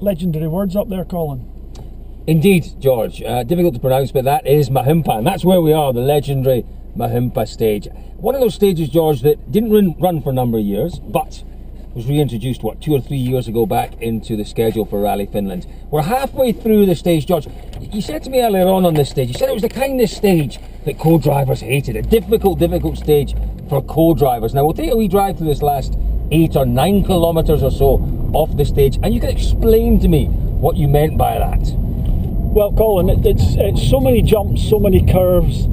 legendary words up there, Colin. Indeed, George. Difficult to pronounce, but that is myhimpaa, and that's where we are, the legendary myhimpaa stage. One of those stages, George, that didn't run for a number of years, but was reintroduced, what, 2 or 3 years ago back into the schedule for Rally Finland. We're halfway through the stage, George. You said to me earlier on this stage, you said it was the kind of stage that co-drivers hated, a difficult stage for co-drivers. Now, we'll take a wee drive through this last 8 or 9 kilometres or so off the stage, and you can explain to me what you meant by that. Well, Colin, it's so many jumps, so many curves,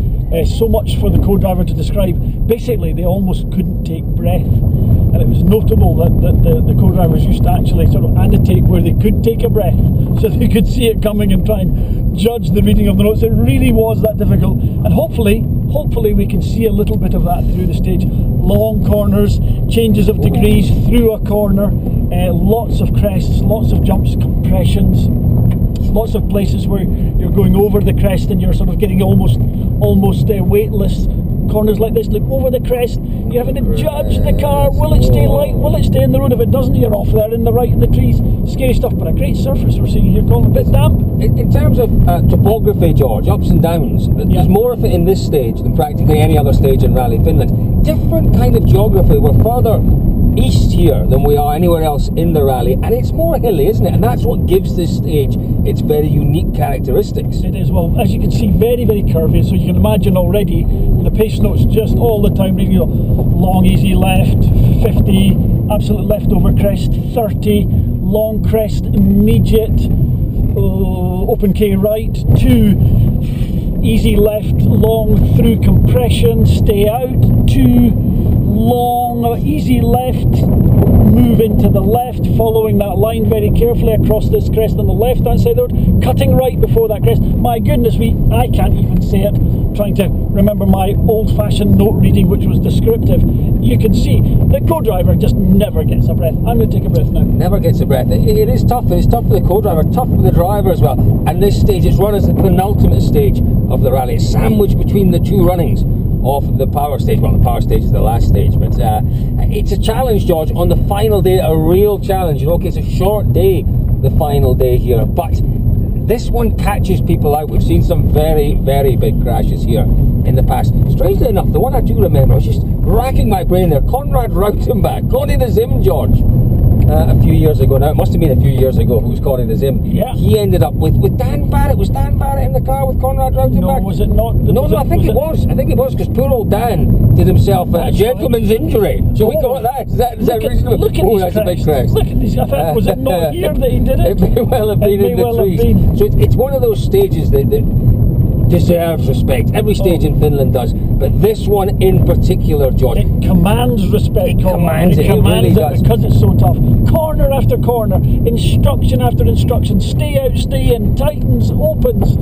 so much for the co-driver to describe. Basically, they almost couldn't take breath, and it was notable that the co-drivers used to actually sort of annotate where they could take a breath, so they could see it coming and try and judge the reading of the notes. It really was that difficult, and hopefully we can see a little bit of that through the stage. Long corners, changes of degrees through a corner, lots of crests, lots of jumps, compressions. Lots of places where you're going over the crest and you're sort of getting almost weightless. Corners like this, look over the crest, you're having to judge the car. Will it stay light? Will it stay in the road? If it doesn't, you're off there in the right in the trees. Scary stuff, but a great surface we're seeing here, Colin. A bit damp. In terms of topography, George, ups and downs, there's more of it in this stage than practically any other stage in Rally Finland. Different kind of geography. We're further east here than we are anywhere else in the rally, and it's more hilly, isn't it? And that's what gives this stage its very unique characteristics. It is. Well, as you can see, very curvy, so you can imagine already the pace notes just all the time, you know, long easy left 50, absolute left over crest 30, long crest immediate open K right 2, easy left long through compression, stay out 2, long easy left, move into the left, following that line very carefully across this crest on the left hand side of the road, cutting right before that crest. My goodness me, I can't even say it, trying to remember my old-fashioned note reading which was descriptive. You can see the co-driver just never gets a breath. I'm going to take a breath now. Never gets a breath. It is tough. It's tough for the co-driver, tough for the driver as well. And this stage, it's run as the penultimate stage of the rally. It's sandwiched between the 2 runnings of the power stage. Well, the power stage is the last stage, but it's a challenge, George, on the final day, a real challenge. You know, okay, it's a short day, the final day here, but this one catches people out. We've seen some very big crashes here in the past. Strangely enough, the one I do remember, I was just racking my brain there, Konrad Rautenbach, Connie the Zim, George, a few years ago now. It must have been a few years ago if it was Connie the Zim. Yeah. He ended up with Dan Barrett. Was Dan Barrett in the car with Konrad Rautenbach? No, was it not? No, I think it was. I think it was, because poor old Dan did himself a gentleman's injury. So we call it that. Is that reasonable? Look at oh, that's a big crest. Look at these. I thought, was it not here that he did it? It may well have been in the trees. So it's one of those stages that deserves respect. Every stage in Finland does, but this one in particular, George, it commands respect. It commands it really does, because it's so tough. Corner after corner, instruction after instruction, stay out, stay in, tightens, opens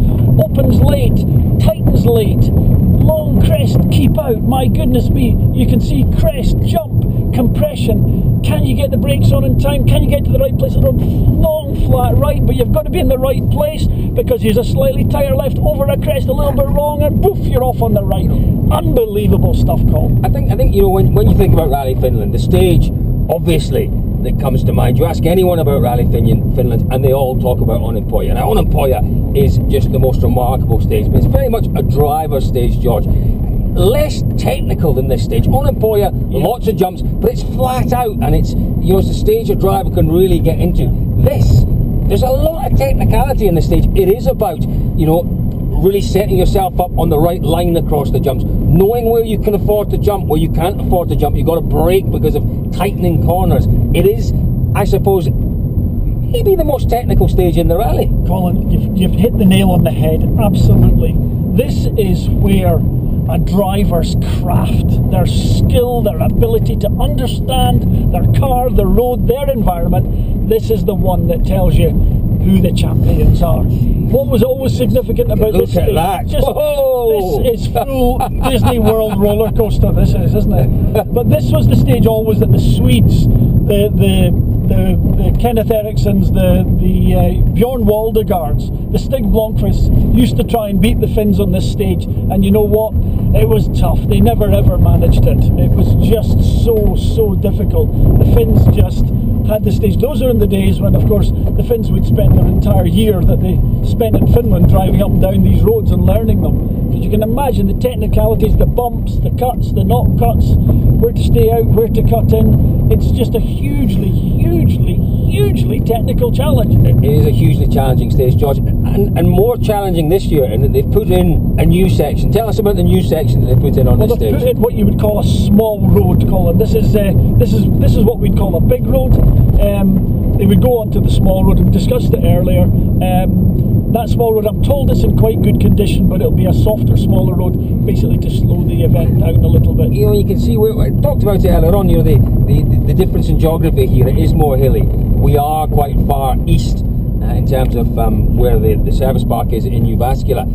late, tightens late, long crest, keep out. My goodness me, you can see crest, jump, compression. Can you get the brakes on in time? Can you get to the right place? Long flat right, but you've got to be in the right place, because here's a slightly tighter left over a crest, a little bit wrong, and poof, you're off on the right. Unbelievable stuff, Colin. I think you know, when you think about Rally Finland, the stage obviously that comes to mind. You ask anyone about Rally Finland and they all talk about Onenpoja. Now, Onenpoja is just the most remarkable stage, but it's very much a driver stage, George. Less technical than this stage. Onenpoja, lots of jumps, but it's flat out, and it's, you know, it's a stage a driver can really get into. There's a lot of technicality in this stage. It is about, you know, really setting yourself up on the right line across the jumps, knowing where you can afford to jump, where you can't afford to jump. You've got to brake because of tightening corners. It is, I suppose, maybe the most technical stage in the rally. Colin, you've hit the nail on the head, absolutely. This is where a driver's craft, their skill, their ability to understand their car, the road, their environment, this is the one that tells you who the champions are. What was always significant about this stage? Look at that! This is full Disney World roller coaster. This is, isn't it? But this was the stage always that the Swedes, the Kenneth Erikssons, the Bjorn Waldegards, the Stig Blomqvists used to try and beat the Finns on this stage, and you know what? It was tough. They never ever managed it. It was just so difficult. The Finns just had the stage. Those are in the days when, of course, the Finns would spend their entire year that they spent in Finland driving up and down these roads and learning them. Because you can imagine the technicalities, the bumps, the cuts, the not cuts, where to stay out, where to cut in. It's just a hugely, hugely, hugely technical challenge. It is a hugely challenging stage, George, and more challenging this year in that they've put in a new section. Tell us about the new section that they put in on this stage. They've put in what you would call a small road, Colin. This is what we'd call a big road. They would go onto the small road. We discussed it earlier. That small road, I'm told it's in quite good condition, but it'll be a softer, smaller road, basically to slow the event down a little bit. You know, you can see, we talked about it earlier on, you know, the difference in geography here. It is more hilly. We are quite far east in terms of where the service park is in Jyväskylä.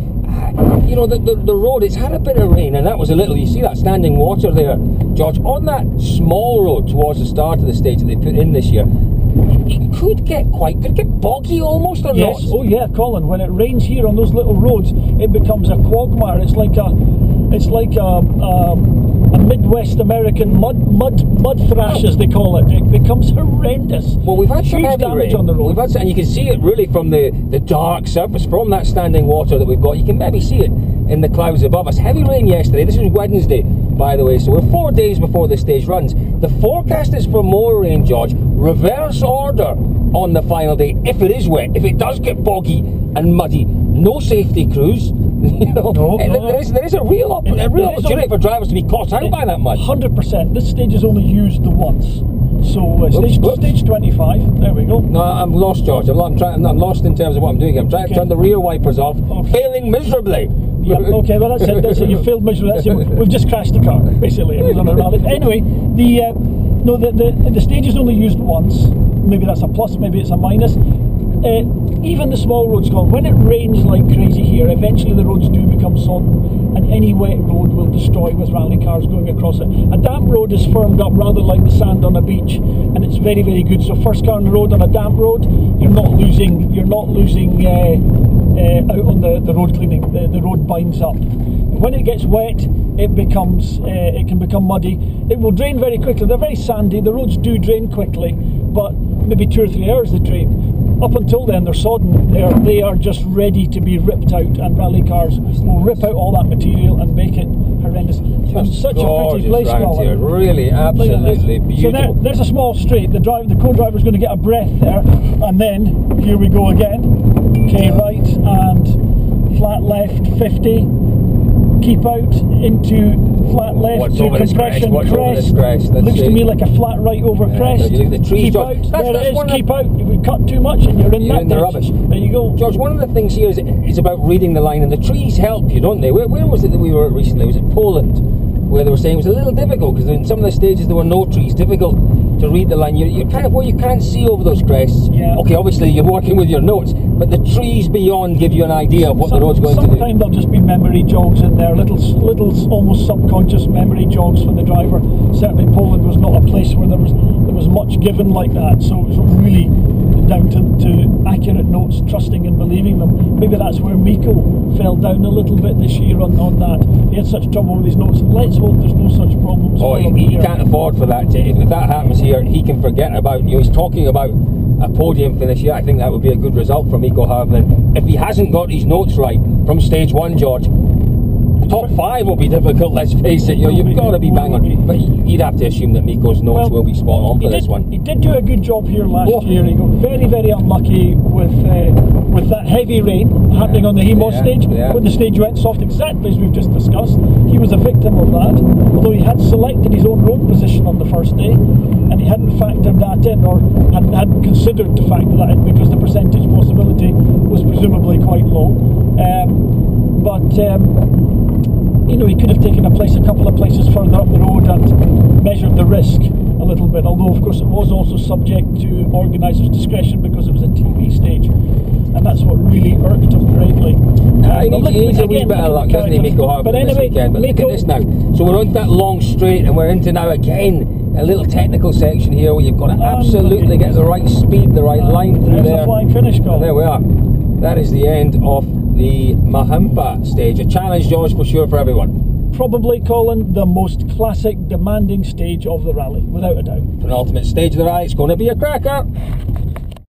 You know, the road, it's had a bit of rain, and that was a little, you see that standing water there, George, on that small road towards the start of the stage that they put in this year. It could get boggy almost, or not? Yes, oh yeah, Colin. When it rains here on those little roads, it becomes a quagmire. It's like a Midwest American mud thrash, as they call it. It becomes horrendous. Well, we've had some huge heavy damage rain on the road. We've had, and you can see it really from the dark surface, from that standing water that we've got. You can maybe see it in the clouds above us. Heavy rain yesterday. This was Wednesday, by the way, so we're 4 days before the stage runs. The forecast is for more rain, George. Reverse order on the final day if it is wet. If it does get boggy and muddy, no safety crews. You know, there is a real opportunity for drivers to be caught out by that mud. 100%. This stage is only used the once. So stage 25. There we go. No, I'm lost, George. I'm lost in terms of what I'm doing. I'm trying to turn the rear wipers off, failing miserably. Yeah, okay, well that's it. That's it. You failed miserably. That's it. We've just crashed the car, basically. It was on a rally. Anyway, the stage is only used once. Maybe that's a plus. Maybe it's a minus. Even the small roads, when it rains like crazy here, eventually the roads do become sodden, and any wet road will destroy with rally cars going across it. A damp road is firmed up rather like the sand on a beach, and it's very, very good. So first car on the road on a damp road, you're not losing out on the road cleaning. The road binds up. When it gets wet, it can become muddy. It will drain very quickly. They're very sandy. The roads do drain quickly, but maybe 2 or 3 hours they drain. Up until then, they're sodden. They are just ready to be ripped out, and rally cars will rip out all that material and make it horrendous. It's such a pretty place, Colin. Really, absolutely beautiful. So there's a small straight. The co-driver is going to get a breath there, and then here we go again. Okay, right, and flat left 50. Keep out into flat left to compression crest. Looks to me like a flat right over crest. You look at the trees, keep George. out. There it is. Keep out. If we cut too much and you're in that the rubbish. There you go. George, one of the things here is about reading the line, and the trees help you, don't they? Where was it that we were at recently? Was it Poland? Where they were saying it was a little difficult because in some of the stages there were no trees. Difficult to read the line. You're kind of where you can't see over those crests. Yeah. Okay, obviously you're working with your notes, but the trees beyond give you an idea of what the road's going to do. Sometimes there'll just be memory jogs in there, little almost subconscious memory jogs for the driver. Certainly Poland was not a place where there was much given like that, so it was really down to accurate notes, trusting and believing them. Maybe that's where Mikko fell down a little bit this year on that. He had such trouble with his notes. Let's hope there's no such problems. Oh, he can't afford for that. If that happens here, he can forget about, he's talking about a podium finish here. I think that would be a good result for Mikko Hovland. If he hasn't got his notes right from stage 1, George, top 5 will be difficult, let's face it. You've got to be bang on. But you'd have to assume that Mikko's notes will be spot on for this one. He did do a good job here last year. He got very, very unlucky with that heavy rain happening on the HEMO stage. When the stage went soft, exactly as we've just discussed. He was a victim of that, although he had selected his own road position on the first day, and he hadn't factored that in, or hadn't considered to factor that in, because the percentage possibility was presumably quite low. He could have taken a couple of places further up the road and measured the risk a little bit, although of course it was also subject to organisers' discretion because it was a TV stage, and that's what really irked him greatly. He needs a wee bit of luck, doesn't he, Mikko Hovland, this weekend? But look at this now. So we're on that long straight, and we're into now again a little technical section here where you've got to absolutely get the right speed, the right line through there. There's a flying finish, Colin. There we are. That is the end of the myhimpaa stage. A challenge, George, for sure for everyone. probably, Colin, the most classic, demanding stage of the rally, without a doubt. Penultimate stage of the rally, it's going to be a cracker.